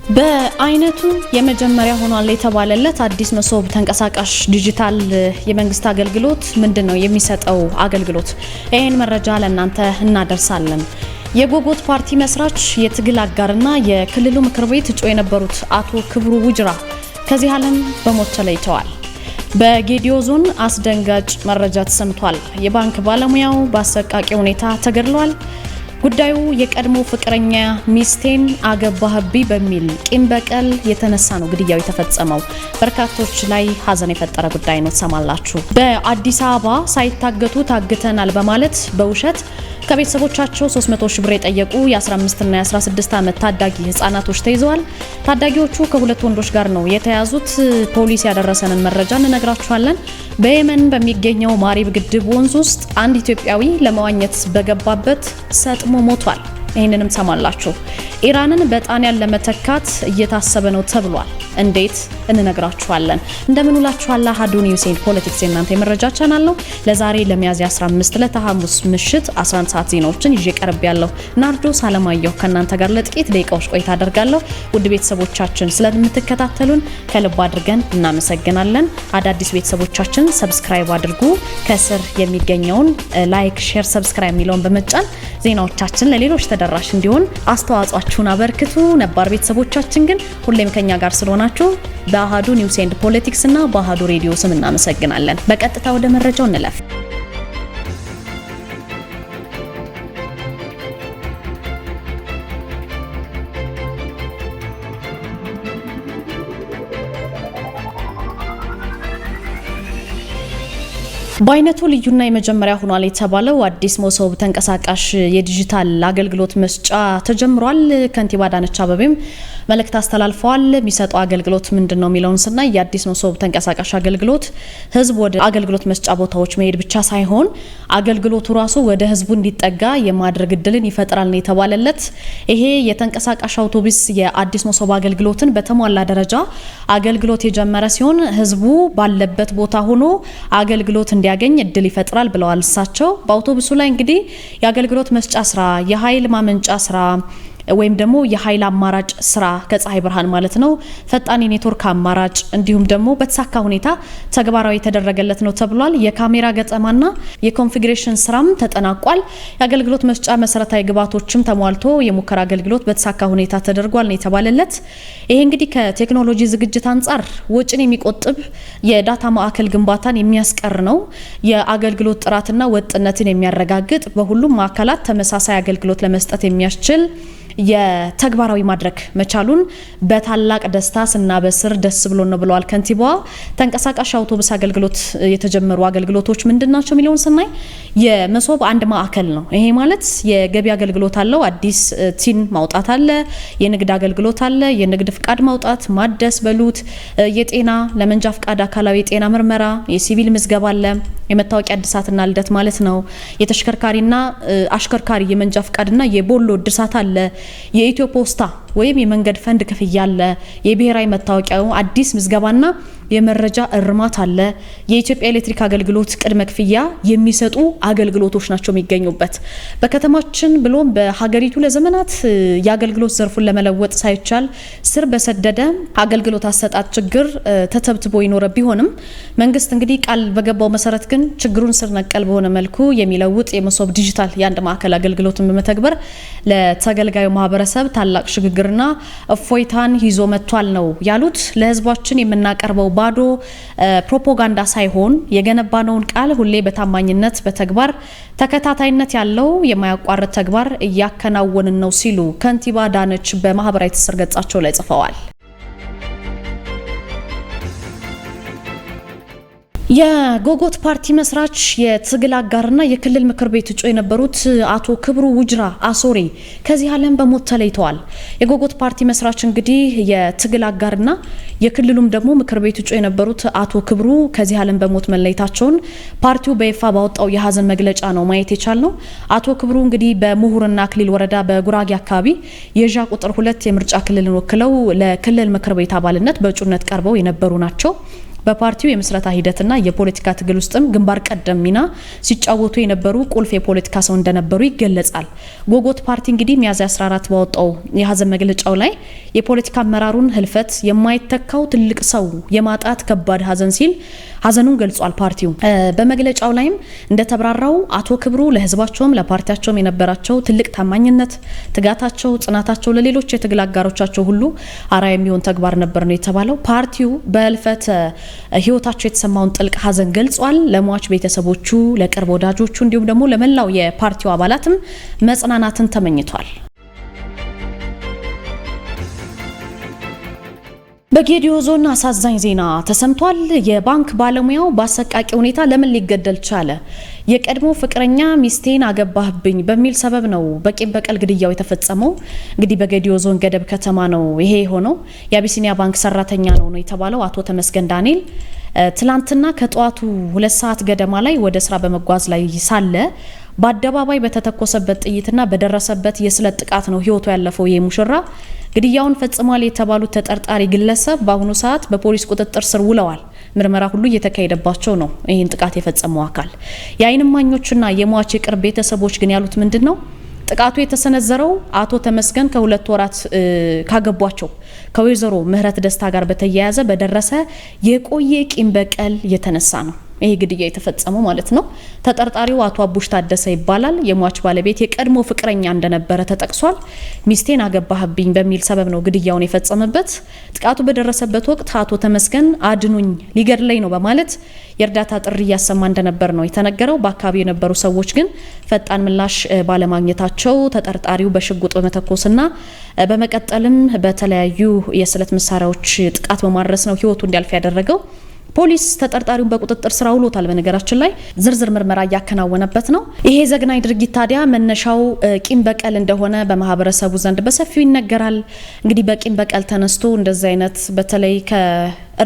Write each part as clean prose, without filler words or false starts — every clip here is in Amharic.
በአይነቱ የመጀመሪያ ሆኗል የተባለለት አዲስ መሶብ ተንቀሳቃሽ ዲጂታል የመንግስት አገልግሎት ምንድነው የሚሰጠው አገልግሎት? ይሄን መረጃ ለእናንተ እናደርሳለን። የጎጎት ፓርቲ መስራች የትግል አጋርና የክልሉ ምክር ቤት እጩ የነበሩት አቶ ክብሩ ውጅራ ከዚህ ዓለም በሞት ተለይተዋል። በጌዲዮ ዞን አስደንጋጭ መረጃ ተሰምቷል። የባንክ ባለሙያው በአሰቃቂ ሁኔታ ተገድሏል። ጉዳዩ የቀድሞ ፍቅረኛ ሚስቴን አገባህብኝ በሚል ቂም በቀል የተነሳ ነው ግድያው የተፈጸመው። በርካቶች ላይ ሀዘን የፈጠረ ጉዳይ ነው ተሰማላችሁ። በአዲስ አበባ ሳይታገቱ ታግተናል በማለት በውሸት ከቤተሰቦቻቸው 300 ሺህ ብር የጠየቁ የ15 እና የ16 ዓመት ታዳጊ ህጻናቶች ተይዘዋል። ታዳጊዎቹ ከሁለት ወንዶች ጋር ነው የተያዙት። ፖሊስ ያደረሰንን መረጃ እንነግራችኋለን። በየመን በሚገኘው ማሪብ ግድብ ወንዝ ውስጥ አንድ ኢትዮጵያዊ ለመዋኘት በገባበት ሰጥሞ ሞቷል። ይህንንም ሰማላችሁ። ኢራንን በጣሊያን ለመተካት እየታሰበ ነው ተብሏል። እንዴት እንነግራችኋለን። እንደምን ውላችኋል። አሃዱ ኒውስ ኤንድ ፖለቲክስ የእናንተ የመረጃ ቻናል ነው። ለዛሬ ለሚያዝያ 15 ለሐሙስ ምሽት 11 ሰዓት ዜናዎችን ይዤ ቀርብ ያለው ናርዶስ አለማየሁ ከእናንተ ጋር ለጥቂት ደቂቃዎች ቆይታ አደርጋለሁ። ውድ ቤተሰቦቻችን ስለምትከታተሉን ከልብ አድርገን እናመሰግናለን። አዳዲስ ቤተሰቦቻችን ሰብስክራይብ አድርጉ። ከስር የሚገኘውን ላይክ፣ ሼር፣ ሰብስክራይብ የሚለውን በመጫን ዜናዎቻችን ለሌሎች ተደራሽ እንዲሆን አስተዋጽኦአችሁን አበርክቱ። ነባር ቤተሰቦቻችን ግን ሁሌም ከኛ ጋር ስለሆናችሁ በአሃዱ ኒውስ ኤንድ ፖለቲክስ እና በአሃዱ ሬዲዮ ስም እናመሰግናለን። በቀጥታ ወደ መረጃው እንለፍ። በአይነቱ ልዩና የመጀመሪያ ሆኗል የተባለው አዲስ መሶብ ተንቀሳቃሽ የዲጂታል አገልግሎት መስጫ ተጀምሯል። ከንቲባ አዳነች አቤቤም መልእክት አስተላልፈዋል። የሚሰጠው አገልግሎት ምንድነው የሚለውን ስናይ የአዲስ መሶብ ተንቀሳቃሽ አገልግሎት ህዝብ ወደ አገልግሎት መስጫ ቦታዎች መሄድ ብቻ ሳይሆን አገልግሎቱ ራሱ ወደ ህዝቡ እንዲጠጋ የማድረግ እድልን ይፈጥራል ነው የተባለለት። ይሄ የተንቀሳቃሽ አውቶቡስ የአዲስ መሶብ አገልግሎትን በተሟላ ደረጃ አገልግሎት የጀመረ ሲሆን ህዝቡ ባለበት ቦታ ሆኖ አገልግሎት እንዲያገኝ እድል ይፈጥራል ብለዋል እሳቸው። በአውቶቡሱ ላይ እንግዲህ የአገልግሎት መስጫ ስራ፣ የኃይል ማመንጫ ስራ ወይም ደግሞ የኃይል አማራጭ ስራ ከፀሐይ ብርሃን ማለት ነው፣ ፈጣን የኔትወርክ አማራጭ እንዲሁም ደግሞ በተሳካ ሁኔታ ተግባራዊ የተደረገለት ነው ተብሏል። የካሜራ ገጠማና የኮንፊግሬሽን ስራም ተጠናቋል። የአገልግሎት መስጫ መሰረታዊ ግብዓቶችም ተሟልቶ የሙከራ አገልግሎት በተሳካ ሁኔታ ተደርጓል ነው የተባለለት። ይሄ እንግዲህ ከቴክኖሎጂ ዝግጅት አንጻር ወጪን የሚቆጥብ የዳታ ማዕከል ግንባታን የሚያስቀር ነው። የአገልግሎት ጥራትና ወጥነትን የሚያረጋግጥ በሁሉም ማዕከላት ተመሳሳይ አገልግሎት ለመስጠት የሚያስችል የተግባራዊ ማድረግ መቻሉን በታላቅ ደስታ ስናበስር ደስ ብሎን ነው ብለዋል ከንቲባዋ። ተንቀሳቃሽ አውቶቡስ አገልግሎት የተጀመሩ አገልግሎቶች ምንድናቸው የሚለውን ስናይ የመሶብ አንድ ማዕከል ነው። ይሄ ማለት የገቢ አገልግሎት አለው፣ አዲስ ቲን ማውጣት አለ፣ የንግድ አገልግሎት አለ፣ የንግድ ፍቃድ ማውጣት ማደስ በሉት፣ የጤና ለመንጃ ፍቃድ አካላዊ የጤና ምርመራ፣ የሲቪል ምዝገባ አለ፣ የመታወቂያ እድሳትና ልደት ማለት ነው፣ የተሽከርካሪና አሽከርካሪ የመንጃ ፍቃድና የቦሎ እድሳት አለ፣ የኢትዮ ፖስታ ወይም የመንገድ ፈንድ ክፍያ አለ፣ የብሔራዊ መታወቂያው አዲስ ምዝገባና የመረጃ እርማት አለ፣ የኢትዮጵያ ኤሌክትሪክ አገልግሎት ቅድመ ክፍያ የሚሰጡ አገልግሎቶች ናቸው የሚገኙበት። በከተማችን ብሎም በሀገሪቱ ለዘመናት የአገልግሎት ዘርፉን ለመለወጥ ሳይቻል ስር በሰደደ አገልግሎት አሰጣጥ ችግር ተተብትቦ ይኖረ ቢሆንም መንግስት እንግዲህ ቃል በገባው መሰረት ግን ችግሩን ስር ነቀል በሆነ መልኩ የሚለውጥ የመሶብ ዲጂታል የአንድ ማዕከል አገልግሎትን በመተግበር ለተገልጋዩ ማህበረሰብ ታላቅ ሽግግርና እፎይታን ይዞ መጥቷል ነው ያሉት። ለህዝባችን የምናቀርበው ባዶ ፕሮፓጋንዳ ሳይሆን የገነባነውን ቃል ሁሌ በታማኝነት በተግባር ተከታታይነት ያለው የማያቋርጥ ተግባር እያከናወንን ነው ሲሉ ከንቲባ አዳነች በማህበራዊ ትስስር ገጻቸው ላይ ጽፈዋል። የጎጎት ፓርቲ መስራች የትግል አጋርና የክልል ምክር ቤት እጩ የነበሩት አቶ ክብሩ ውጅራ አሶሬ ከዚህ ዓለም በሞት ተለይተዋል። የጎጎት ፓርቲ መስራች እንግዲህ የትግል አጋርና የክልሉም ደግሞ ምክር ቤት እጩ የነበሩት አቶ ክብሩ ከዚህ ዓለም በሞት መለየታቸውን ፓርቲው በይፋ ባወጣው የሀዘን መግለጫ ነው ማየት የቻልነው። አቶ ክብሩ እንግዲህ በምሁርና አክሊል ወረዳ በጉራጌ አካባቢ የዣ ቁጥር 2 የምርጫ ክልልን ወክለው ለክልል ምክር ቤት አባልነት በእጩነት ቀርበው የነበሩ ናቸው። በፓርቲው የምስረታ ሂደትና የፖለቲካ ትግል ውስጥም ግንባር ቀደም ሚና ሲጫወቱ የነበሩ ቁልፍ የፖለቲካ ሰው እንደነበሩ ይገለጻል። ጎጎት ፓርቲ እንግዲህ ሚያዝያ 14 ባወጣው የሀዘን መግለጫው ላይ የፖለቲካ አመራሩን ህልፈት የማይተካው ትልቅ ሰው የማጣት ከባድ ሀዘን ሲል ሀዘኑን ገልጿል። ፓርቲው በመግለጫው ላይም እንደተብራራው አቶ ክብሩ ለህዝባቸውም ለፓርቲያቸውም የነበራቸው ትልቅ ታማኝነት፣ ትጋታቸው፣ ጽናታቸው ለሌሎች የትግል አጋሮቻቸው ሁሉ አርአያ የሚሆን ተግባር ነበር ነው የተባለው። ፓርቲው በህልፈት ህይወታቸው የተሰማውን ጥልቅ ሀዘን ገልጿል። ለሟች ቤተሰቦቹ፣ ለቅርብ ወዳጆቹ እንዲሁም ደግሞ ለመላው የፓርቲው አባላትም መጽናናትን ተመኝቷል። በጌዲዮ ዞን አሳዛኝ ዜና ተሰምቷል። የባንክ ባለሙያው በአሰቃቂ ሁኔታ ለምን ሊገደል ቻለ? የቀድሞ ፍቅረኛ ሚስቴን አገባህብኝ በሚል ሰበብ ነው በቂም በቀል ግድያው የተፈጸመው። እንግዲህ በጌዲዮ ዞን ገደብ ከተማ ነው ይሄ የሆነው። የአቢሲኒያ ባንክ ሰራተኛ ነው የተባለው አቶ ተመስገን ዳንኤል ትላንትና ከጠዋቱ 2 ሰዓት ገደማ ላይ ወደ ስራ በመጓዝ ላይ ሳለ በአደባባይ በተተኮሰበት ጥይትና በደረሰበት የስለት ጥቃት ነው ህይወቱ ያለፈው። ይሄ ሙሽራ ግድያውን ፈጽሟል የተባሉት ተጠርጣሪ ግለሰብ በአሁኑ ሰዓት በፖሊስ ቁጥጥር ስር ውለዋል። ምርመራ ሁሉ እየተካሄደባቸው ነው። ይህን ጥቃት የፈጸመው አካል የዓይን እማኞችና የሟች የቅርብ ቤተሰቦች ግን ያሉት ምንድነው? ጥቃቱ የተሰነዘረው አቶ ተመስገን ከ2 ወራት ካገቧቸው ከወይዘሮ ምህረት ደስታ ጋር በተያያዘ በደረሰ የቆየ ቂም በቀል የተነሳ ነው ይሄ ግድያ የተፈጸመው ማለት ነው። ተጠርጣሪው አቶ አቡሽ ታደሰ ይባላል። የሟች ባለቤት የቀድሞ ፍቅረኛ እንደነበረ ተጠቅሷል። ሚስቴን አገባህብኝ በሚል ሰበብ ነው ግድያውን የፈጸመበት። ጥቃቱ በደረሰበት ወቅት አቶ ተመስገን አድኑኝ ሊገድለኝ ነው በማለት የእርዳታ ጥሪ እያሰማ እንደነበር ነው የተነገረው። በአካባቢው የነበሩ ሰዎች ግን ፈጣን ምላሽ ባለማግኘታቸው ተጠርጣሪው በሽጉጥ በመተኮስና በመቀጠልም በተለያዩ የስለት መሳሪያዎች ጥቃት በማድረስ ነው ህይወቱ እንዲያልፍ ያደረገው። ፖሊስ ተጠርጣሪውን በቁጥጥር ስር አውሎታል። በነገራችን ላይ ዝርዝር ምርመራ እያከናወነበት ነው። ይሄ ዘግናኝ ድርጊት ታዲያ መነሻው ቂም በቀል እንደሆነ በማህበረሰቡ ዘንድ በሰፊው ይነገራል። እንግዲህ በቂም በቀል ተነስቶ እንደዚህ አይነት በተለይ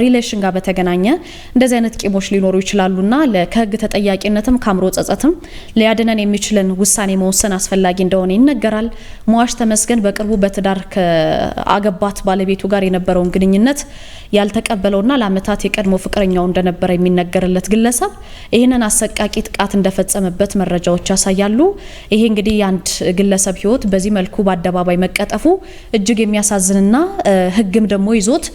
ሪሌሽን ጋር በተገናኘ እንደዚህ አይነት ቂሞች ሊኖሩ ይችላሉና ከህግ ተጠያቂነትም ካምሮ ጸጸትም ሊያድነን የሚችልን ውሳኔ መወሰን አስፈላጊ እንደሆነ ይነገራል። ሟች ተመስገን በቅርቡ በትዳር ከአገባት ባለቤቱ ጋር የነበረውን ግንኙነት ያልተቀበለውና ለአመታት የቀድሞ ፍቅረኛው እንደነበረ የሚነገርለት ግለሰብ ይህንን አሰቃቂ ጥቃት እንደፈጸመበት መረጃዎች ያሳያሉ። ይሄ እንግዲህ የአንድ ግለሰብ ህይወት በዚህ መልኩ በአደባባይ መቀጠፉ እጅግ የሚያሳዝንና ህግም ደግሞ ይዞት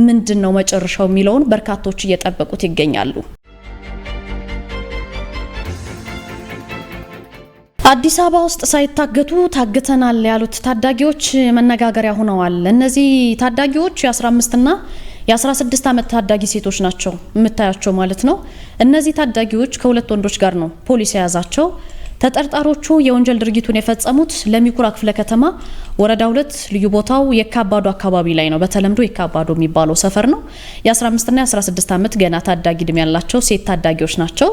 ምንድነው መጨረሻው የሚለውን በርካቶች እየጠበቁት ይገኛሉ። አዲስ አበባ ውስጥ ሳይታገቱ ታግተናል ያሉት ታዳጊዎች መነጋገሪያ ሆነዋል። እነዚህ ታዳጊዎች የ15 እና የ16 ዓመት ታዳጊ ሴቶች ናቸው የምታያቸው ማለት ነው። እነዚህ ታዳጊዎች ከሁለት ወንዶች ጋር ነው ፖሊስ የያዛቸው። ተጠርጣሪዎቹ የወንጀል ድርጊቱን የፈጸሙት ለሚኩራ ክፍለ ከተማ ወረዳ 2 ልዩ ቦታው የካባዶ አካባቢ ላይ ነው። በተለምዶ የካባዶ የሚባለው ሰፈር ነው። የ15 እና የ16 ዓመት ገና ታዳጊ እድሜ ያላቸው ሴት ታዳጊዎች ናቸው።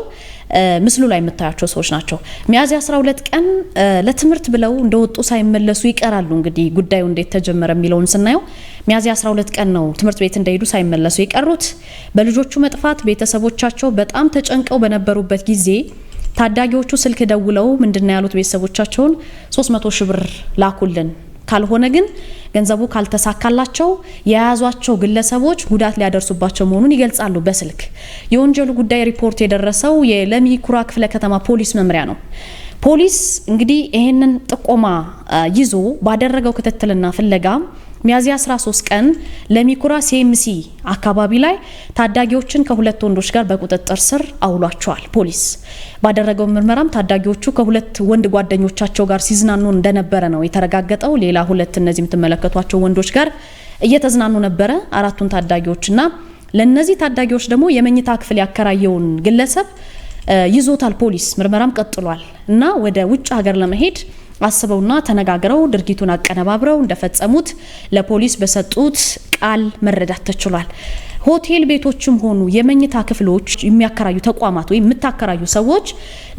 ምስሉ ላይ የምታያቸው ሰዎች ናቸው። ሚያዝያ 12 ቀን ለትምህርት ብለው እንደወጡ ሳይመለሱ ይቀራሉ። እንግዲህ ጉዳዩ እንዴት ተጀመረ የሚለውን ስናየው ሚያዝያ 12 ቀን ነው ትምህርት ቤት እንደሄዱ ሳይመለሱ የቀሩት። በልጆቹ መጥፋት ቤተሰቦቻቸው በጣም ተጨንቀው በነበሩበት ጊዜ ታዳጊዎቹ ስልክ ደውለው ምንድነው ያሉት? ቤተሰቦቻቸውን 300 ሺህ ብር ላኩልን፣ ካልሆነ ግን ገንዘቡ ካልተሳካላቸው የያዟቸው ግለሰቦች ጉዳት ሊያደርሱባቸው መሆኑን ይገልጻሉ በስልክ። የወንጀሉ ጉዳይ ሪፖርት የደረሰው የለሚኩራ ክፍለ ከተማ ፖሊስ መምሪያ ነው። ፖሊስ እንግዲህ ይሄንን ጥቆማ ይዞ ባደረገው ክትትልና ፍለጋ ሚያዝያ 13 ቀን ለሚኩራ ሲኤምሲ አካባቢ ላይ ታዳጊዎችን ከሁለት ወንዶች ጋር በቁጥጥር ስር አውሏቸዋል። ፖሊስ ባደረገው ምርመራም ታዳጊዎቹ ከሁለት ወንድ ጓደኞቻቸው ጋር ሲዝናኑ እንደነበረ ነው የተረጋገጠው። ሌላ ሁለት እነዚህ የምትመለከቷቸው ወንዶች ጋር እየተዝናኑ ነበረ አራቱን ታዳጊዎችና ለነዚህ ታዳጊዎች ደግሞ የመኝታ ክፍል ያከራየውን ግለሰብ ይዞታል ፖሊስ። ምርመራም ቀጥሏል እና ወደ ውጭ ሀገር ለመሄድ አስበውና ተነጋግረው ድርጊቱን አቀነባብረው እንደፈጸሙት ለፖሊስ በሰጡት ቃል መረዳት ተችሏል። ሆቴል ቤቶችም ሆኑ የመኝታ ክፍሎች የሚያከራዩ ተቋማት ወይም የምታከራዩ ሰዎች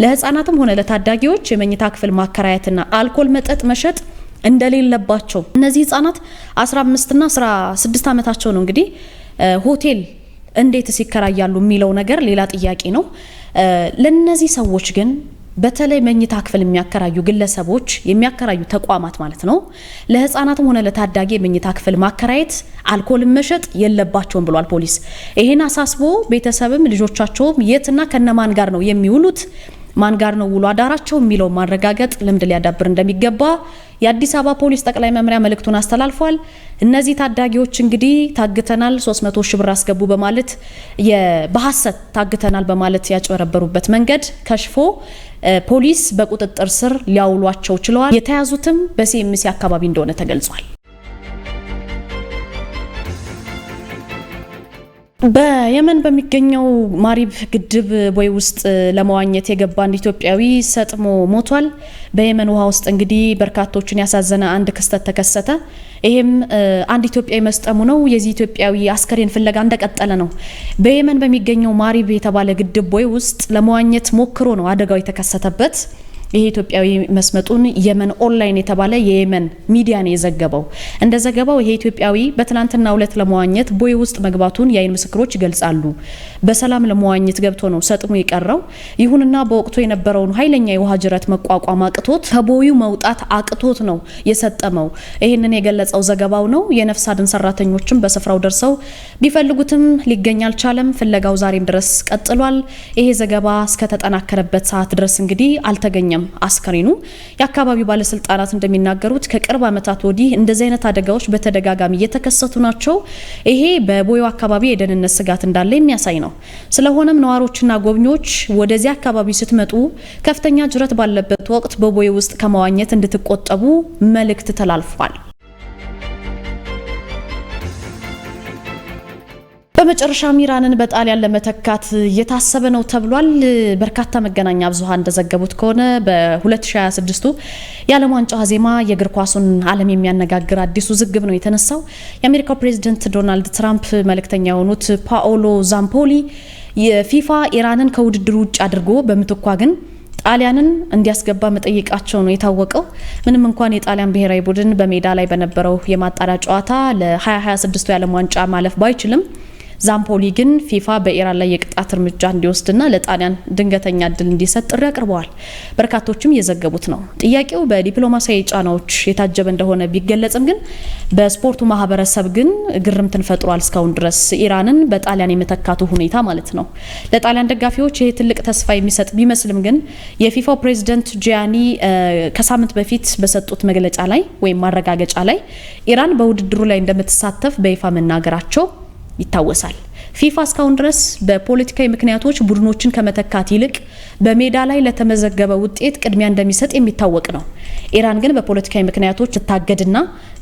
ለህፃናትም ሆነ ለታዳጊዎች የመኝታ ክፍል ማከራየትና አልኮል መጠጥ መሸጥ እንደሌለባቸው እነዚህ ህፃናት 15 እና 16 ዓመታቸው ነው። እንግዲህ ሆቴል እንዴት ሲከራያሉ የሚለው ነገር ሌላ ጥያቄ ነው። ለነዚህ ሰዎች ግን በተለይ መኝታ ክፍል የሚያከራዩ ግለሰቦች የሚያከራዩ ተቋማት ማለት ነው ለህፃናትም ሆነ ለታዳጊ መኝታ ክፍል ማከራየት አልኮል መሸጥ የለባቸውም ብሏል ፖሊስ። ይሄን አሳስቦ ቤተሰብም ልጆቻቸውም የትና ከነማን ጋር ነው የሚውሉት ማን ጋር ነው ውሎ አዳራቸው የሚለው ማረጋገጥ ልምድ ሊያዳብር እንደሚገባ የአዲስ አበባ ፖሊስ ጠቅላይ መምሪያ መልእክቱን አስተላልፏል። እነዚህ ታዳጊዎች እንግዲህ ታግተናል 300 ሺህ ብር አስገቡ በማለት በሐሰት ታግተናል በማለት ያጭበረበሩበት መንገድ ከሽፎ ፖሊስ በቁጥጥር ስር ሊያውሏቸው ችለዋል። የተያዙትም በሲኤምሲ አካባቢ እንደሆነ ተገልጿል። በየመን በሚገኘው ማሪብ ግድብ ቦይ ውስጥ ለመዋኘት የገባ አንድ ኢትዮጵያዊ ሰጥሞ ሞቷል። በየመን ውሃ ውስጥ እንግዲህ በርካቶችን ያሳዘነ አንድ ክስተት ተከሰተ። ይሄም አንድ ኢትዮጵያዊ መስጠሙ ነው። የዚህ ኢትዮጵያዊ አስከሬን ፍለጋ እንደቀጠለ ነው። በየመን በሚገኘው ማሪብ የተባለ ግድብ ቦይ ውስጥ ለመዋኘት ሞክሮ ነው አደጋው የተከሰተበት። ይሄ ኢትዮጵያዊ መስመጡን የመን ኦንላይን የተባለ የየመን ሚዲያ ነው የዘገበው። እንደ ዘገባው ይሄ ኢትዮጵያዊ በትናንትናው ዕለት ለመዋኘት ቦይ ውስጥ መግባቱን የአይን ምስክሮች ይገልጻሉ። በሰላም ለመዋኘት ገብቶ ነው ሰጥሞ የቀረው። ይሁንና በወቅቱ የነበረውን ኃይለኛ የውሃ ጅረት መቋቋም አቅቶት ከቦዩ መውጣት አቅቶት ነው የሰጠመው። ይህንን የገለጸው ዘገባው ነው። የነፍስ አድን ሰራተኞችም በስፍራው ደርሰው ቢፈልጉትም ሊገኝ አልቻለም። ፍለጋው ዛሬም ድረስ ቀጥሏል። ይሄ ዘገባ እስከተጠናከረበት ሰዓት ድረስ እንግዲህ አልተገኘም አስከሬኑ። የአካባቢው ባለስልጣናት እንደሚናገሩት ከቅርብ ዓመታት ወዲህ እንደዚህ አይነት አደጋዎች በተደጋጋሚ እየተከሰቱ ናቸው። ይሄ በቦዩ አካባቢ የደህንነት ስጋት እንዳለ የሚያሳይ ነው። ስለሆነም ነዋሪዎችና ጎብኚዎች ወደዚህ አካባቢ ስትመጡ ከፍተኛ ጅረት ባለበት ወቅት በቦዩ ውስጥ ከመዋኘት እንድትቆጠቡ መልእክት ተላልፏል። በመጨረሻም ኢራንን በጣሊያን ለመተካት እየታሰበ ነው ተብሏል። በርካታ መገናኛ ብዙሃን እንደዘገቡት ከሆነ በ2026 የዓለም ዋንጫ ዜማ የእግር ኳሱን ዓለም የሚያነጋግር አዲሱ ውዝግብ ነው የተነሳው። የአሜሪካው ፕሬዝዳንት ዶናልድ ትራምፕ መልእክተኛ የሆኑት ፓኦሎ ዛምፖሊ የፊፋ ኢራንን ከውድድሩ ውጭ አድርጎ በምትኳ ግን ጣሊያንን እንዲያስገባ መጠየቃቸው ነው የታወቀው። ምንም እንኳን የጣሊያን ብሔራዊ ቡድን በሜዳ ላይ በነበረው የማጣሪያ ጨዋታ ለ2026 የዓለም ዋንጫ ማለፍ ባይችልም ዛምፖሊ ግን ፊፋ በኢራን ላይ የቅጣት እርምጃ እንዲወስድና ለጣሊያን ድንገተኛ እድል እንዲሰጥ ጥሪ አቅርበዋል። በርካቶችም እየዘገቡት ነው። ጥያቄው በዲፕሎማሲያዊ ጫናዎች የታጀበ እንደሆነ ቢገለጽም ግን በስፖርቱ ማህበረሰብ ግን ግርምትን ፈጥሯል። እስካሁን ድረስ ኢራንን በጣሊያን የመተካቱ ሁኔታ ማለት ነው። ለጣሊያን ደጋፊዎች ይሄ ትልቅ ተስፋ የሚሰጥ ቢመስልም ግን የፊፋው ፕሬዝዳንት ጂያኒ ከሳምንት በፊት በሰጡት መግለጫ ላይ ወይም ማረጋገጫ ላይ ኢራን በውድድሩ ላይ እንደምትሳተፍ በይፋ መናገራቸው ይታወሳል። ፊፋ እስካሁን ድረስ በፖለቲካዊ ምክንያቶች ቡድኖችን ከመተካት ይልቅ በሜዳ ላይ ለተመዘገበ ውጤት ቅድሚያ እንደሚሰጥ የሚታወቅ ነው። ኢራን ግን በፖለቲካዊ ምክንያቶች ትታገድና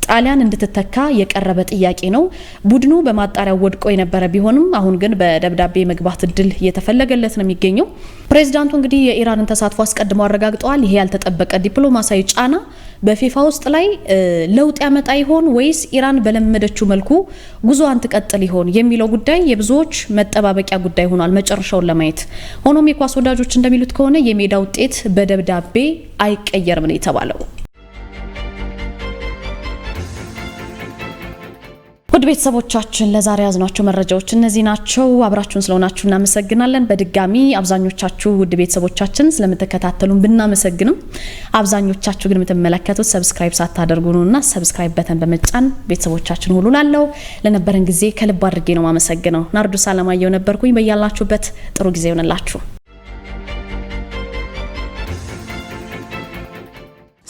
ጣሊያን እንድትተካ የቀረበ ጥያቄ ነው። ቡድኑ በማጣሪያው ወድቆ የነበረ ቢሆንም አሁን ግን በደብዳቤ መግባት እድል እየተፈለገለት ነው የሚገኘው። ፕሬዝዳንቱ እንግዲህ የኢራንን ተሳትፎ አስቀድመው አረጋግጠዋል። ይሄ ያልተጠበቀ ዲፕሎማሲያዊ ጫና በፊፋ ውስጥ ላይ ለውጥ ያመጣ ይሆን ወይስ ኢራን በለመደችው መልኩ ጉዞዋን ትቀጥል ይሆን የሚለው ጉዳይ የብዙዎች መጠባበቂያ ጉዳይ ሆኗል መጨረሻውን ለማየት። ሆኖም የኳስ ወዳጆች እንደሚሉት ከሆነ የሜዳ ውጤት በደብዳቤ አይቀየርም ነው የተባለው። ውድ ቤተሰቦቻችን ለዛሬ ያዝናቸው መረጃዎች እነዚህ ናቸው። አብራችሁን ስለሆናችሁ እናመሰግናለን። በድጋሚ አብዛኞቻችሁ ውድ ቤተሰቦቻችን ስለምትከታተሉን ብናመሰግንም አብዛኞቻችሁ ግን የምትመለከቱት ሰብስክራይብ ሳታደርጉ ነውና ሰብስክራይብ በተን በመጫን ቤተሰቦቻችን ሁሉ ላለው ለነበረን ጊዜ ከልብ አድርጌ ነው ማመሰግነው። ናርዶስ አለማየሁ ነበርኩኝ። በያላችሁበት ጥሩ ጊዜ ይሆንላችሁ።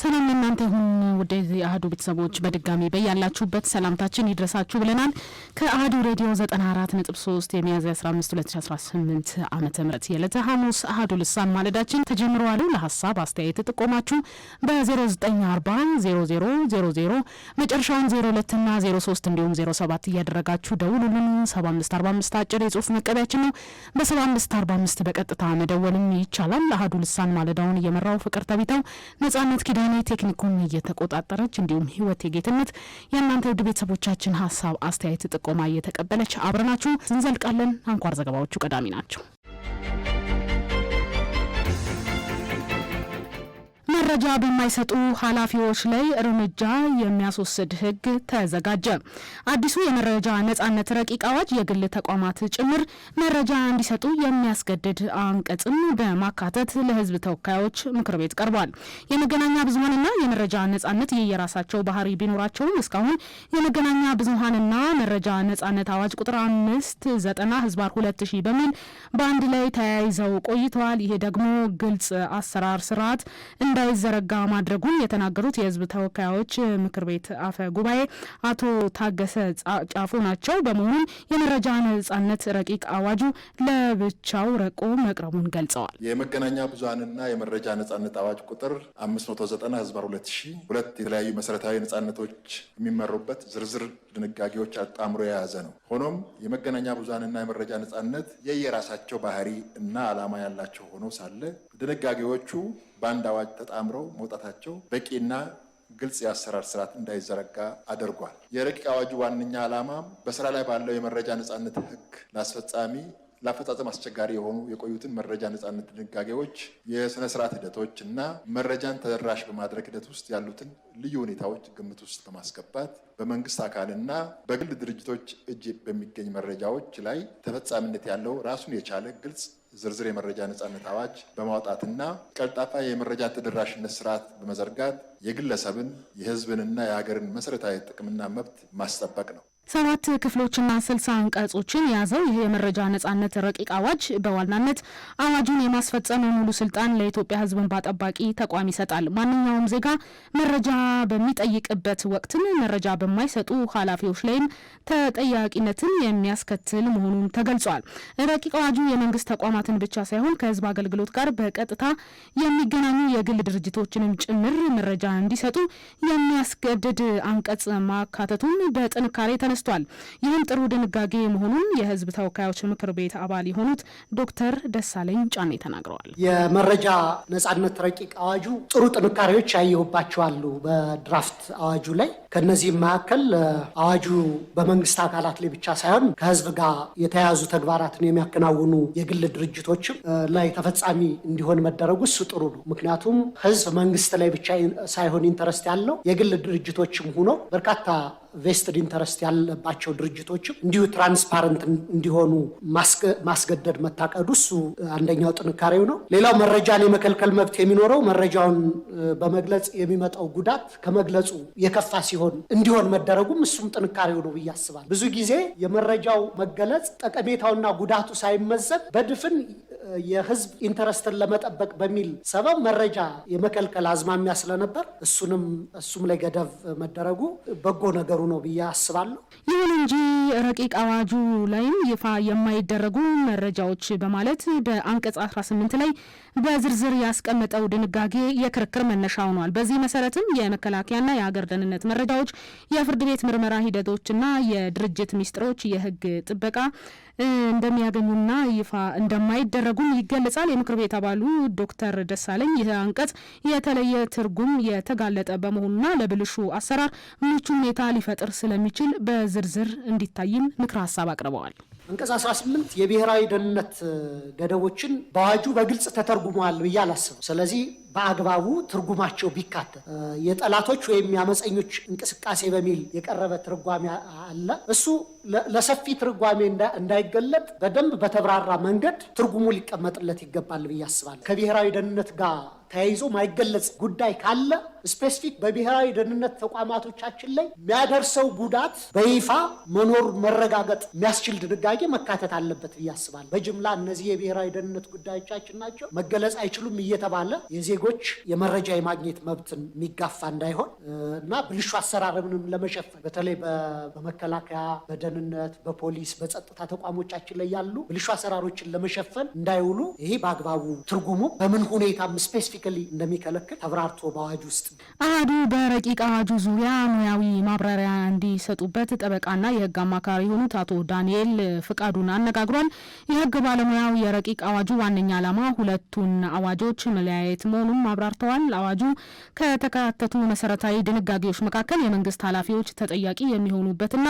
ሰላም ለእናንተ ይሁን ውድ የአህዱ ቤተሰቦች፣ በድጋሚ በያላችሁበት ሰላምታችን ይድረሳችሁ ብለናል። ከአህዱ ሬዲዮ 94.3 የሚያዝያ 15 2018 ዓመተ ምህረት የዕለተ ሐሙስ አህዱ ልሳን ማለዳችን ተጀምሯል። ለሐሳብ አስተያየት ጥቆማችሁ በ0940 0000 መጨረሻውን 02 እና 03 እንዲሁም 07 እያደረጋችሁ ደውሉልን። 7545 አጭር የጽሁፍ መቀበያችን ነው። በ7545 በቀጥታ መደወልም ይቻላል። አህዱ ልሳን ማለዳውን እየመራው ፍቅር ተቢተው ነጻነት ኪዳኔ ቴክኒኩን እየተቆጣጠረች እንዲሁም ህይወት የጌትነት የእናንተ ውድ ቤተሰቦቻችን ሀሳብ አስተያየት ጥቆማ እየተቀበለች አብረናችሁ እንዘልቃለን። አንኳር ዘገባዎቹ ቀዳሚ ናቸው። መረጃ በማይሰጡ ኃላፊዎች ላይ እርምጃ የሚያስወስድ ሕግ ተዘጋጀ። አዲሱ የመረጃ ነጻነት ረቂቅ አዋጅ የግል ተቋማት ጭምር መረጃ እንዲሰጡ የሚያስገድድ አንቀጽም በማካተት ለሕዝብ ተወካዮች ምክር ቤት ቀርቧል። የመገናኛ ብዙኃንና የመረጃ ነጻነት የየራሳቸው ባህሪ ቢኖራቸውም እስካሁን የመገናኛ ብዙኃንና መረጃ ነጻነት አዋጅ ቁጥር 590/2000 በሚል በአንድ ላይ ተያይዘው ቆይተዋል። ይሄ ደግሞ ግልጽ አሰራር ስርዓት እንዳይዘረጋ ማድረጉን የተናገሩት የህዝብ ተወካዮች ምክር ቤት አፈ ጉባኤ አቶ ታገሰ ጫፎ ናቸው። በመሆኑም የመረጃ ነጻነት ረቂቅ አዋጁ ለብቻው ረቆ መቅረቡን ገልጸዋል። የመገናኛ ብዙኃንና የመረጃ ነጻነት አዋጅ ቁጥር 590/2000 ሁለት የተለያዩ መሰረታዊ ነጻነቶች የሚመሩበት ዝርዝር ድንጋጌዎች አጣምሮ የያዘ ነው። ሆኖም የመገናኛ ብዙኃንና የመረጃ ነጻነት የየራሳቸው ባህሪ እና ዓላማ ያላቸው ሆኖ ሳለ ድንጋጌዎቹ በአንድ አዋጅ ተጣምረው መውጣታቸው በቂና ግልጽ የአሰራር ስርዓት እንዳይዘረጋ አድርጓል። የረቂቅ አዋጁ ዋነኛ ዓላማ በስራ ላይ ባለው የመረጃ ነጻነት ሕግ ለአፈጻጸም አስቸጋሪ የሆኑ የቆዩትን መረጃ ነጻነት ድንጋጌዎች፣ የስነ ስርዓት ሂደቶች እና መረጃን ተደራሽ በማድረግ ሂደት ውስጥ ያሉትን ልዩ ሁኔታዎች ግምት ውስጥ በማስገባት በመንግስት አካልና በግል ድርጅቶች እጅ በሚገኝ መረጃዎች ላይ ተፈጻሚነት ያለው ራሱን የቻለ ግልጽ ዝርዝር የመረጃ ነጻነት አዋጅ በማውጣትና ቀልጣፋ የመረጃ ተደራሽነት ስርዓት በመዘርጋት የግለሰብን የህዝብንና የሀገርን መሰረታዊ ጥቅምና መብት ማስጠበቅ ነው። 7 ክፍሎችና 60 አንቀጾችን የያዘው ይህ የመረጃ ነጻነት ረቂቅ አዋጅ በዋናነት አዋጁን የማስፈጸም ሙሉ ስልጣን ለኢትዮጵያ ሕዝብ እንባ ጠባቂ ተቋም ይሰጣል። ማንኛውም ዜጋ መረጃ በሚጠይቅበት ወቅትም መረጃ በማይሰጡ ኃላፊዎች ላይም ተጠያቂነትን የሚያስከትል መሆኑን ተገልጿል። ረቂቅ አዋጁ የመንግስት ተቋማትን ብቻ ሳይሆን ከሕዝብ አገልግሎት ጋር በቀጥታ የሚገናኙ የግል ድርጅቶችንም ጭምር መረጃ እንዲሰጡ የሚያስገድድ አንቀጽ ማካተቱን በጥንካሬ ተነስቷል። ይህም ጥሩ ድንጋጌ መሆኑን የህዝብ ተወካዮች ምክር ቤት አባል የሆኑት ዶክተር ደሳለኝ ጫኔ ተናግረዋል። የመረጃ ነጻነት ረቂቅ አዋጁ ጥሩ ጥንካሬዎች ያየሁባቸዋሉ። በድራፍት አዋጁ ላይ ከነዚህም መካከል አዋጁ በመንግስት አካላት ላይ ብቻ ሳይሆን ከህዝብ ጋር የተያያዙ ተግባራትን የሚያከናውኑ የግል ድርጅቶችም ላይ ተፈጻሚ እንዲሆን መደረጉ እሱ ጥሩ ነው። ምክንያቱም ህዝብ መንግስት ላይ ብቻ ሳይሆን ኢንተረስት ያለው የግል ድርጅቶችም ሆኖ በርካታ ቬስትድ ኢንተረስት ያለባቸው ድርጅቶችም እንዲሁ ትራንስፓረንት እንዲሆኑ ማስገደድ መታቀዱ እሱ አንደኛው ጥንካሬው ነው። ሌላው መረጃን የመከልከል መብት የሚኖረው መረጃውን በመግለጽ የሚመጣው ጉዳት ከመግለጹ የከፋ ሲሆን እንዲሆን መደረጉም እሱም ጥንካሬው ነው ብዬ አስባለሁ። ብዙ ጊዜ የመረጃው መገለጽ ጠቀሜታውና ጉዳቱ ሳይመዘን በድፍን የህዝብ ኢንተረስትን ለመጠበቅ በሚል ሰበብ መረጃ የመከልከል አዝማሚያ ስለነበር እሱም ላይ ገደብ መደረጉ በጎ ነገሩ ነው ብዬ አስባለሁ። ይሁን እንጂ ረቂቅ አዋጁ ላይም ይፋ የማይደረጉ መረጃዎች በማለት በአንቀጽ 18 ላይ በዝርዝር ያስቀመጠው ድንጋጌ የክርክር መነሻ ሆኗል። በዚህ መሰረትም የመከላከያና የሀገር ደህንነት መረጃዎች፣ የፍርድ ቤት ምርመራ ሂደቶችና የድርጅት ሚስጥሮች የህግ ጥበቃ እንደሚያገኙና ይፋ እንደማይደረጉም ይገለጻል። የምክር ቤት አባሉ ዶክተር ደሳለኝ ይህ አንቀጽ የተለየ ትርጉም የተጋለጠ በመሆኑና ለብልሹ አሰራር ምቹ ሁኔታ ሊፈጥር ስለሚችል በዝርዝር እንዲታይም ምክረ ሀሳብ አቅርበዋል። አንቀጽ 18 የብሔራዊ ደህንነት ገደቦችን በአዋጁ በግልጽ ተተርጉመዋል ብዬ አላስብም። ስለዚህ በአግባቡ ትርጉማቸው ቢካተት የጠላቶች ወይም የአመፀኞች እንቅስቃሴ በሚል የቀረበ ትርጓሜ አለ። እሱ ለሰፊ ትርጓሜ እንዳይገለጥ በደንብ በተብራራ መንገድ ትርጉሙ ሊቀመጥለት ይገባል ብዬ አስባለሁ። ከብሔራዊ ደህንነት ጋር ተያይዞ ማይገለጽ ጉዳይ ካለ ስፔሲፊክ በብሔራዊ ደህንነት ተቋማቶቻችን ላይ የሚያደርሰው ጉዳት በይፋ መኖር መረጋገጥ የሚያስችል ድንጋጌ መካተት አለበት ብዬ አስባለሁ። በጅምላ እነዚህ የብሔራዊ ደህንነት ጉዳዮቻችን ናቸው መገለጽ አይችሉም እየተባለ የዜጎች የመረጃ የማግኘት መብትን የሚጋፋ እንዳይሆን እና ብልሹ አሰራርንም ለመሸፈን በተለይ በመከላከያ፣ በደህንነት፣ በፖሊስ፣ በጸጥታ ተቋሞቻችን ላይ ያሉ ብልሹ አሰራሮችን ለመሸፈን እንዳይውሉ ይሄ በአግባቡ ትርጉሙ በምን ሁኔታም ስፔሲፊክ እንደሚከለክል ተብራርቶ በአዋጅ ውስጥ አሃዱ በረቂቅ አዋጁ ዙሪያ ሙያዊ ማብራሪያ እንዲሰጡበት ጠበቃና የህግ አማካሪ የሆኑት አቶ ዳንኤል ፍቃዱን አነጋግሯል። የህግ ባለሙያው የረቂቅ አዋጁ ዋነኛ ዓላማ ሁለቱን አዋጆች መለያየት መሆኑን መሆኑን አብራርተዋል። አዋጁ ከተካተቱ መሰረታዊ ድንጋጌዎች መካከል የመንግስት ኃላፊዎች ተጠያቂ የሚሆኑበትና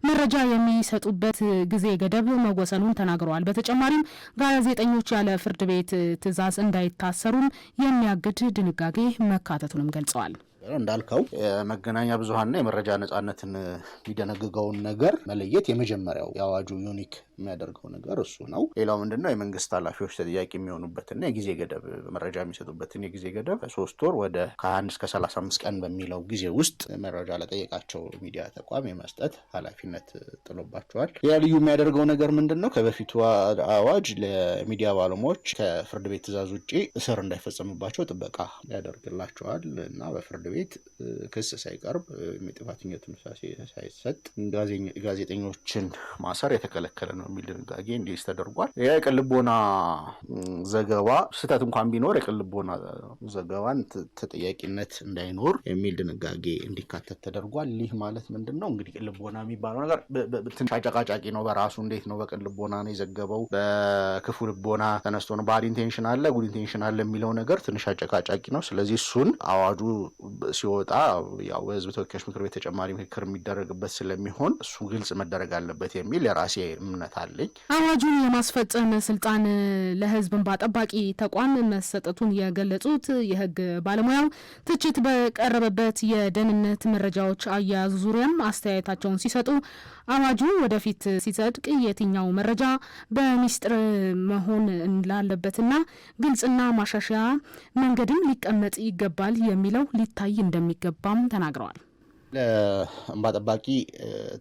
መረጃ የሚሰጡበት ጊዜ ገደብ መወሰኑን ተናግረዋል። በተጨማሪም ጋዜጠኞች ያለ ፍርድ ቤት ትዕዛዝ እንዳይታሰሩም የሚያግድ ድንጋጌ መካተቱንም ገልጸዋል። እንዳልከው የመገናኛ ብዙሃንና የመረጃ ነጻነትን የሚደነግገውን ነገር መለየት የመጀመሪያው የአዋጁ ዩኒክ የሚያደርገው ነገር እሱ ነው። ሌላው ምንድነው የመንግስት ኃላፊዎች ተጠያቂ የሚሆኑበትና የጊዜ ገደብ መረጃ የሚሰጡበትን የጊዜ ገደብ ከ3 ወር ወደ 21 እስከ 35 ቀን በሚለው ጊዜ ውስጥ መረጃ ለጠየቃቸው ሚዲያ ተቋም የመስጠት ኃላፊነት ጥሎባቸዋል። ሌላ ልዩ የሚያደርገው ነገር ምንድነው ከበፊቱ አዋጅ ለሚዲያ ባለሙያዎች ከፍርድ ቤት ትዕዛዝ ውጪ እስር እንዳይፈጸምባቸው ጥበቃ ያደርግላቸዋል እና በፍርድ ቤት ክስ ሳይቀርብ የጥፋተኝነት ምሳሌ ሳይሰጥ ጋዜጠኞችን ማሰር የተከለከለ ነው የሚል ድንጋጌ እንዲህ ተደርጓል። የቅልቦና ዘገባ ስህተት እንኳን ቢኖር የቅልቦና ዘገባን ተጠያቂነት እንዳይኖር የሚል ድንጋጌ እንዲካተት ተደርጓል። ይህ ማለት ምንድነው እንግዲህ ቅልቦና የሚባለው ነገር ትንሽ አጨቃጫቂ ነው በራሱ። እንዴት ነው በቅልቦና ነው የዘገበው? በክፉ ልቦና ተነስቶ ነው? ባድ ኢንቴንሽን አለ ጉድ ኢንቴንሽን አለ የሚለው ነገር ትንሽ አጨቃጫቂ ነው። ስለዚህ እሱን አዋጁ ሲወጣ ያው በህዝብ ተወካዮች ምክር ቤት ተጨማሪ ምክክር የሚደረግበት ስለሚሆን እሱ ግልጽ መደረግ አለበት የሚል የራሴ እምነት አለኝ። አዋጁን የማስፈጸም ስልጣን ለህዝብ እንባ ጠባቂ ተቋም መሰጠቱን የገለጹት የህግ ባለሙያው ትችት በቀረበበት የደህንነት መረጃዎች አያያዙ ዙሪያም አስተያየታቸውን ሲሰጡ አዋጁ ወደፊት ሲጸድቅ የትኛው መረጃ በሚስጥር መሆን እንዳለበትና ግልጽና ማሻሻያ መንገድም ሊቀመጥ ይገባል የሚለው ሊታይ እንደሚገባም ተናግረዋል። ለእንባ ጠባቂ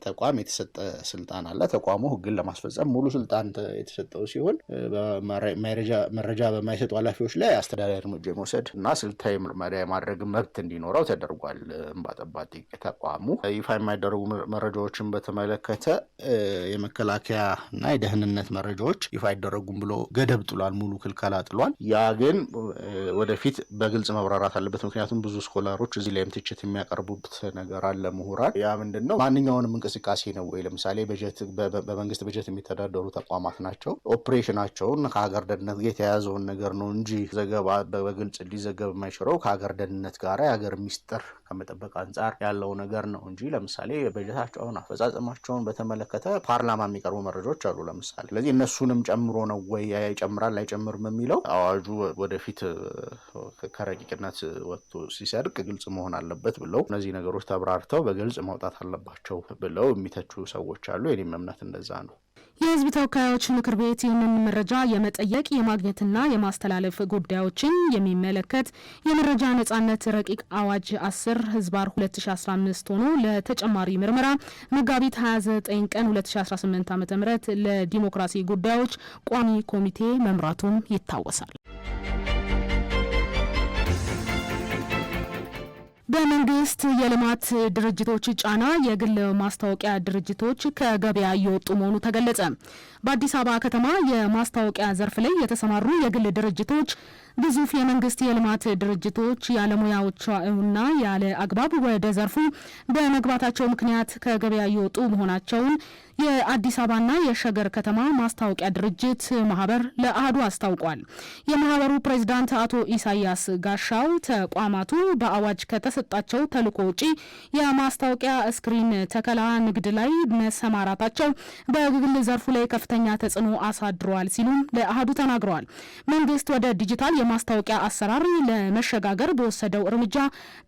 ተቋም የተሰጠ ስልጣን አለ። ተቋሙ ህግን ለማስፈጸም ሙሉ ስልጣን የተሰጠው ሲሆን መረጃ በማይሰጡ ኃላፊዎች ላይ አስተዳደራዊ እርምጃ መውሰድ እና ስልታዊ ምርመራ የማድረግ መብት እንዲኖረው ተደርጓል። እንባ ጠባቂ ተቋሙ ይፋ የማይደረጉ መረጃዎችን በተመለከተ የመከላከያ እና የደህንነት መረጃዎች ይፋ አይደረጉም ብሎ ገደብ ጥሏል፣ ሙሉ ክልከላ ጥሏል። ያ ግን ወደፊት በግልጽ መብራራት አለበት። ምክንያቱም ብዙ ስኮላሮች እዚህ ላይም ትችት የሚያቀርቡት ነገር አለ ምሁራን። ያ ምንድነው ማንኛውንም እንቅስቃሴ ነው ወይ ለምሳሌ በመንግስት በጀት የሚተዳደሩ ተቋማት ናቸው። ኦፕሬሽናቸውን ከሀገር ደህንነት ጋር የተያያዘውን ነገር ነው እንጂ ዘገባ በግልጽ ሊዘገብ የማይችለው ከሀገር ደህንነት ጋር የሀገር ሚስጥር ከመጠበቅ አንጻር ያለው ነገር ነው እንጂ ለምሳሌ በጀታቸውን አፈጻጸማቸውን በተመለከተ ፓርላማ የሚቀርቡ መረጃዎች አሉ ለምሳሌ። ስለዚህ እነሱንም ጨምሮ ነው ወይ ይጨምራል አይጨምርም የሚለው አዋጁ ወደፊት ከረቂቅነት ወጥቶ ሲሰድቅ ግልጽ መሆን አለበት ብለው እነዚህ ነገሮች ተብራርተው በግልጽ መውጣት አለባቸው ብለው የሚተቹ ሰዎች አሉ። የኔም እምነት እንደዛ ነው። የህዝብ ተወካዮች ምክር ቤት ይህንን መረጃ የመጠየቅ የማግኘትና የማስተላለፍ ጉዳዮችን የሚመለከት የመረጃ ነጻነት ረቂቅ አዋጅ 10/2015 ሆኖ ለተጨማሪ ምርመራ መጋቢት 29 ቀን 2018 ዓ.ም ለዲሞክራሲ ጉዳዮች ቋሚ ኮሚቴ መምራቱም ይታወሳል። በመንግስት የልማት ድርጅቶች ጫና የግል ማስታወቂያ ድርጅቶች ከገበያ እየወጡ መሆኑ ተገለጸ። በአዲስ አበባ ከተማ የማስታወቂያ ዘርፍ ላይ የተሰማሩ የግል ድርጅቶች ግዙፍ የመንግስት የልማት ድርጅቶች ያለሙያዎችና ያለ አግባብ ወደ ዘርፉ በመግባታቸው ምክንያት ከገበያ እየወጡ መሆናቸውን የአዲስ አበባና የሸገር ከተማ ማስታወቂያ ድርጅት ማህበር ለአህዱ አስታውቋል። የማህበሩ ፕሬዝዳንት አቶ ኢሳያስ ጋሻው ተቋማቱ በአዋጅ ከተሰጣቸው ተልዕኮ ውጪ የማስታወቂያ ስክሪን ተከላ ንግድ ላይ መሰማራታቸው በግል ዘርፉ ላይ ከፍተኛ ተጽዕኖ አሳድሯል ሲሉም ለአህዱ ተናግረዋል። መንግስት ወደ ዲጂታል የማስታወቂያ አሰራር ለመሸጋገር በወሰደው እርምጃ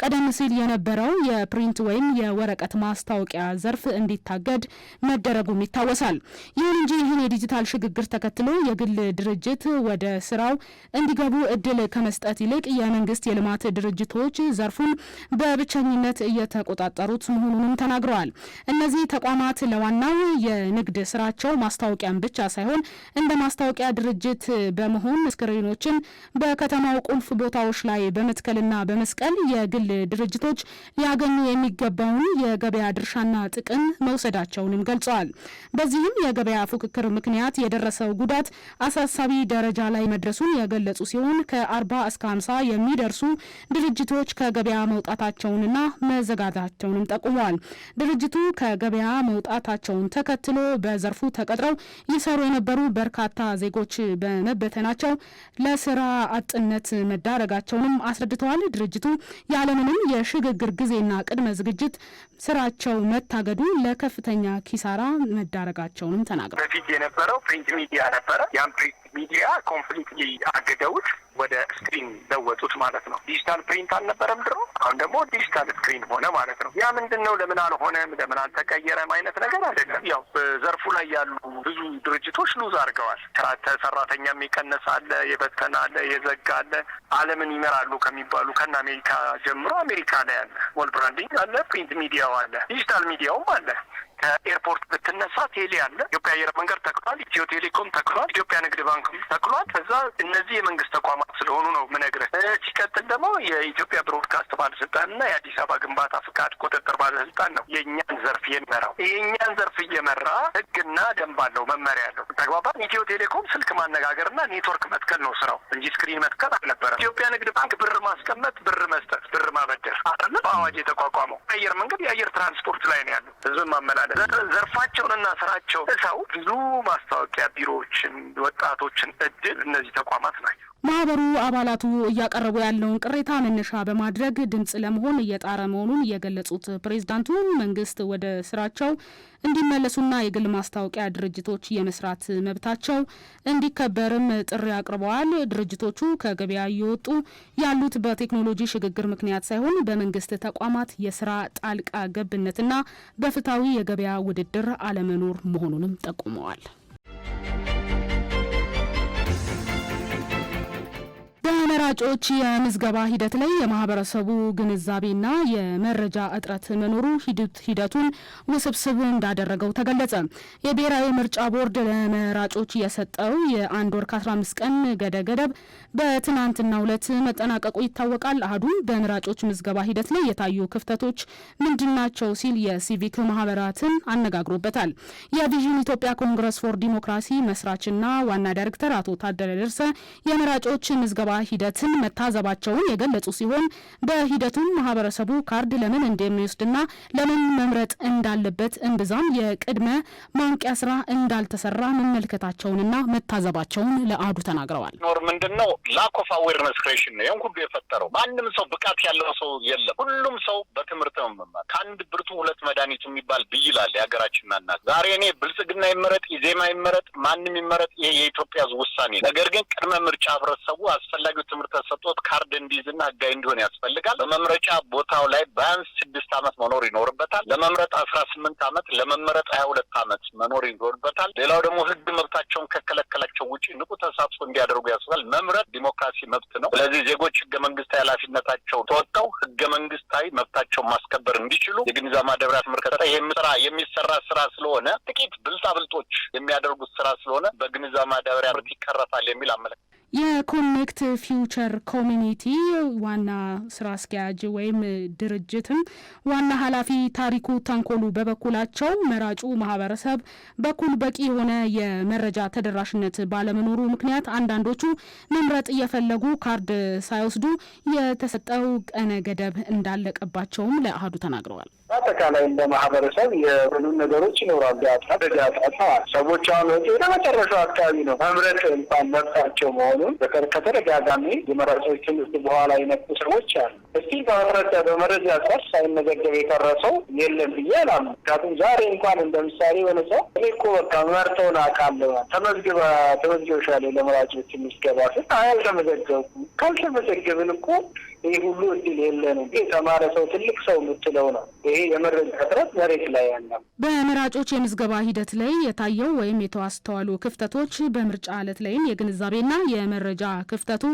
ቀደም ሲል የነበረው የፕሪንት ወይም የወረቀት ማስታወቂያ ዘርፍ እንዲታገድ መደረጉም ይታወሳል። ይሁን እንጂ ይህን የዲጂታል ሽግግር ተከትሎ የግል ድርጅት ወደ ስራው እንዲገቡ እድል ከመስጠት ይልቅ የመንግስት የልማት ድርጅቶች ዘርፉን በብቸኝነት እየተቆጣጠሩት መሆኑንም ተናግረዋል። እነዚህ ተቋማት ለዋናው የንግድ ስራቸው ማስታወቂያን ብቻ ሳይሆን እንደ ማስታወቂያ ድርጅት በመሆን ስክሪኖችን በከተማው ቁልፍ ቦታዎች ላይ በመትከልና በመስቀል የግል ድርጅቶች ሊያገኙ የሚገባውን የገበያ ድርሻና ጥቅም መውሰዳቸውንም ገልጸዋል። በዚህም የገበያ ፉክክር ምክንያት የደረሰው ጉዳት አሳሳቢ ደረጃ ላይ መድረሱን የገለጹ ሲሆን ከ40 እስከ 50 የሚደርሱ ድርጅቶች ከገበያ መውጣታቸውንና መዘጋታቸውንም ጠቁመዋል። ድርጅቱ ከገበያ መውጣታቸውን ተከትሎ በዘርፉ ተቀጥረው ይሰሩ የነበሩ በርካታ ዜጎች በመበተናቸው ለስራ አጥነት መዳረጋቸውንም አስረድተዋል። ድርጅቱ ያለምንም የሽግግር ጊዜና ቅድመ ዝግጅት ስራቸው መታገዱ ለከፍተኛ ኪሳራ መዳረጋቸውንም ተናግረዋል። በፊት የነበረው ፕሪንት ሚዲያ ነበረ። ያን ፕሪንት ሚዲያ ኮምፕሊትሊ አገደውት ወደ ስክሪን ለወጡት ማለት ነው። ዲጂታል ፕሪንት አልነበረም ድሮ፣ አሁን ደግሞ ዲጂታል ስክሪን ሆነ ማለት ነው። ያ ምንድነው? ለምን አልሆነም፣ ለምን አልተቀየረም አይነት ነገር አይደለም። ያው በዘርፉ ላይ ያሉ ብዙ ድርጅቶች ሉዝ አድርገዋል። ሰራተኛ የሚቀነስ አለ፣ የበተና አለ፣ የዘጋ አለ። ዓለምን ይመራሉ ከሚባሉ ከነ አሜሪካ ጀምሮ አሜሪካ ላይ አለ፣ ወል ብራንዲንግ አለ፣ ፕሪንት ሚዲያው አለ፣ ዲጂታል ሚዲያውም አለ። ከኤርፖርት ብትነሳ ቴሌ አለ፣ ኢትዮጵያ አየር መንገድ ተክሏል፣ ኢትዮ ቴሌኮም ተክሏል፣ ኢትዮጵያ ንግድ ባንክ ተክሏል። ከዛ እነዚህ የመንግስት ተቋማት ስለሆኑ ነው ምነግርህ። ሲቀጥል ደግሞ የኢትዮጵያ ብሮድካስት ባለስልጣንና የአዲስ አበባ ግንባታ ፍቃድ ቁጥጥር ባለስልጣን ነው የእኛን ዘርፍ የሚመራው። የእኛን ዘርፍ እየመራ ህግና ደንብ አለው፣ መመሪያ አለው። ተግባባን። ኢትዮ ቴሌኮም ስልክ ማነጋገርና ኔትወርክ መትከል ነው ስራው እንጂ ስክሪን መትከል አልነበረም። ኢትዮጵያ ንግድ ባንክ ብር ማስቀመጥ፣ ብር መስጠት፣ ብር ማበደር አይደለ በአዋጅ የተቋቋመው። አየር መንገድ የአየር ትራንስፖርት ላይ ነው ያለው፣ ህዝብን ማመላለስ። ዘርፋቸውንና ስራቸው ሰው ብዙ ማስታወቂያ ቢሮዎችን፣ ወጣቶችን እድል እነዚህ ተቋማት ናቸው። ማህበሩ አባላቱ እያቀረቡ ያለውን ቅሬታ መነሻ በማድረግ ድምጽ ለመሆን እየጣረ መሆኑን የገለጹት ፕሬዝዳንቱ መንግስት ወደ ስራቸው እንዲመለሱና የግል ማስታወቂያ ድርጅቶች የመስራት መብታቸው እንዲከበርም ጥሪ አቅርበዋል። ድርጅቶቹ ከገበያ እየወጡ ያሉት በቴክኖሎጂ ሽግግር ምክንያት ሳይሆን በመንግስት ተቋማት የስራ ጣልቃ ገብነትና በፍትሃዊ የገበያ ውድድር አለመኖር መሆኑንም ጠቁመዋል። በመራጮች የምዝገባ ሂደት ላይ የማህበረሰቡ ግንዛቤና የመረጃ እጥረት መኖሩ ሂደቱን ውስብስብ እንዳደረገው ተገለጸ። የብሔራዊ ምርጫ ቦርድ ለመራጮች የሰጠው የ1 ወር ከ15 ቀን ገደብ በትናንትናው ዕለት መጠናቀቁ ይታወቃል። አህዱ በመራጮች ምዝገባ ሂደት ላይ የታዩ ክፍተቶች ምንድናቸው ሲል የሲቪክ ማህበራትን አነጋግሮበታል። የቪዥን ኢትዮጵያ ኮንግረስ ፎር ዲሞክራሲ መስራችና ዋና ዳይሬክተር አቶ ታደለ ደርሰ የመራጮች ምዝገባ ሂደትን መታዘባቸውን የገለጹ ሲሆን በሂደቱም ማህበረሰቡ ካርድ ለምን እንደሚወስድና ለምን መምረጥ እንዳለበት እንብዛም የቅድመ ማንቂያ ስራ እንዳልተሰራ መመልከታቸውንና መታዘባቸውን ለአህዱ ተናግረዋል። ኖር ምንድነው ላክ ኦፍ አዌርነስ ክሬሽን ነው ሁሉ የፈጠረው። ማንም ሰው ብቃት ያለው ሰው የለም። ሁሉም ሰው በትምህርት ነው መማር። ከአንድ ብርቱ ሁለት መድኃኒቱ የሚባል ብይላል የሀገራችን እናት። ዛሬ እኔ ብልጽግና ይመረጥ ኢዜማ ይመረጥ ማንም ይመረጥ ይሄ የኢትዮጵያ ውሳኔ። ነገር ግን ቅድመ ምርጫ ህብረተሰቡ አስፈላጊው ትምህርት ተሰጥቶት ካርድ እንዲይዝና ህጋዊ እንዲሆን ያስፈልጋል። በመምረጫ ቦታው ላይ ቢያንስ 6 ዓመት መኖር ይኖርበታል። ለመምረጥ 18 ዓመት፣ ለመመረጥ 22 ዓመት መኖር ይኖርበታል። ሌላው ደግሞ ህግ መብታቸውን ከከለከላቸው ውጪ ንቁ ተሳትፎ እንዲያደርጉ ያስፈልጋል። መምረጥ ዲሞክራሲ መብት ነው። ስለዚህ ዜጎች ህገ መንግስታዊ ኃላፊነታቸው ተወጥተው ህገ መንግስታዊ መብታቸውን ማስከበር እንዲችሉ የግንዛቤ ማዳበሪያ ትምህርት የሚሰራ ስራ ስለሆነ ጥቂት ብልጣብልጦች የሚያደርጉት ስራ ስለሆነ በግንዛቤ ማዳበሪያ ይቀረፋል የሚል አመለካከት የኮኔክት ፊውቸር ኮሚኒቲ ዋና ስራ አስኪያጅ ወይም ድርጅትም ዋና ኃላፊ ታሪኩ ተንኮሉ በበኩላቸው መራጩ ማህበረሰብ በኩል በቂ የሆነ የመረጃ ተደራሽነት ባለመኖሩ ምክንያት አንዳንዶቹ መምረጥ እየፈለጉ ካርድ ሳይወስዱ የተሰጠው ቀነ ገደብ እንዳለቀባቸውም ለአህዱ ተናግረዋል። በአጠቃላይ እንደ ማህበረሰብ የሆኑ ነገሮች ይኖራሉ። ያጣጣዋል ሰዎች አሁን ወደ መጨረሻው አካባቢ ነው መምረጥ እንኳን መብታቸው መሆኑን ከተደጋጋሚ የመራጮች ትምህርት በኋላ የመጡ ሰዎች አሉ። እስቲ በመረጃ ጻፍ ሳይመዘገብ የቀረሰው የለም ብዬ አላምንም። ምክንያቱም ዛሬ እንኳን እንደምሳሌ የሆነ ሰው እኔ እኮ በቃ መርጠውን አውቃለሁ ተመዝግበሻል ለመራጮች ምዝገባ ስል አልተመዘገብኩም። ካልተመዘገብን እኮ ይህ ሁሉ እድል የለንም። የተማረ ሰው ትልቅ ሰው የምትለው ነው። ይሄ የመረጃ እጥረት መሬት ላይ ያለ። በመራጮች የምዝገባ ሂደት ላይ የታየው ወይም የተስተዋሉ ክፍተቶች በምርጫ ዕለት ላይም የግንዛቤና የመረጃ ክፍተቱ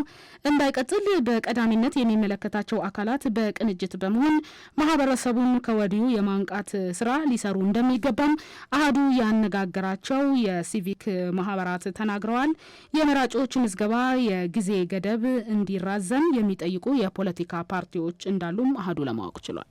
እንዳይቀጥል በቀዳሚነት የሚመለከታቸው አካላት በቅንጅት በመሆን ማህበረሰቡን ከወዲሁ የማንቃት ስራ ሊሰሩ እንደሚገባም አህዱ ያነጋገራቸው የሲቪክ ማህበራት ተናግረዋል። የመራጮች ምዝገባ የጊዜ ገደብ እንዲራዘም የሚጠይቁ የፖለቲካ ፓርቲዎች እንዳሉም አህዱ ለማወቅ ችሏል።